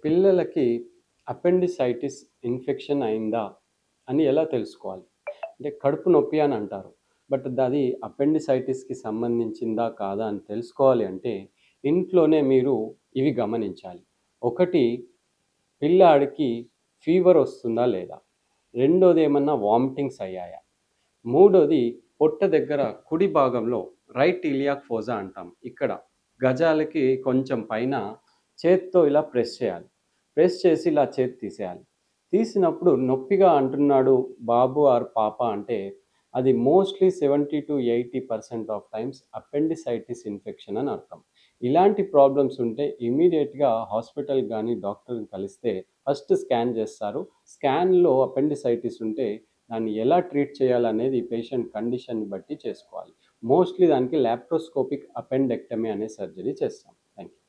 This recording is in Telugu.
పిల్లలకి అపెండిసైటిస్ ఇన్ఫెక్షన్ అయిందా అని ఎలా తెలుసుకోవాలి? అంటే కడుపు నొప్పి అని అంటారు. బట్ అది అపెండిసైటిస్‌కి సంబంధించిందా కాదా అని తెలుసుకోవాలి అంటే ఇంట్లోనే మీరు ఇవి గమనించాలి. ఒకటి, పిల్లాడికి ఫీవర్ వస్తుందా లేదా? రెండోది, ఏమన్నా వామిటింగ్స్ అయ్యాయా? మూడోది, పొట్ట దగ్గర కుడి భాగంలో రైట్ ఇలియాక్ ఫోసా అంటాం. ఇక్కడ గజాలకి కొంచెం పైన చేత్తో ఇలా ప్రెస్ చేయాలి. ప్రెస్ చేసి ఇలా చేతి తీసేయాలి. తీసినప్పుడు నొప్పిగా అంటున్నాడు బాబు ఆర్ పాప అంటే అది mostly 70-80% of times appendicitis infection అని అర్థం. ఇలాంటి ప్రాబ్లమ్స్ ఉంటే ఇమ్మీడియేట్‌గా హాస్పిటల్ గానీ, డాక్టర్‌ని కలిస్తే ఫస్ట్ స్కాన్ చేస్తారు. స్కాన్‌లో అపెండిసైటిస్ ఉంటే దాన్ని ఎలా ట్రీట్ చేయాలనేది పేషెంట్ కండిషన్‌ని బట్టి చేసుకోవాలి. మోస్ట్‌లీ దానికి లాప్రోస్కోపిక్ అపెండెక్టమీ అనే సర్జరీ చేస్తాం. Thank you.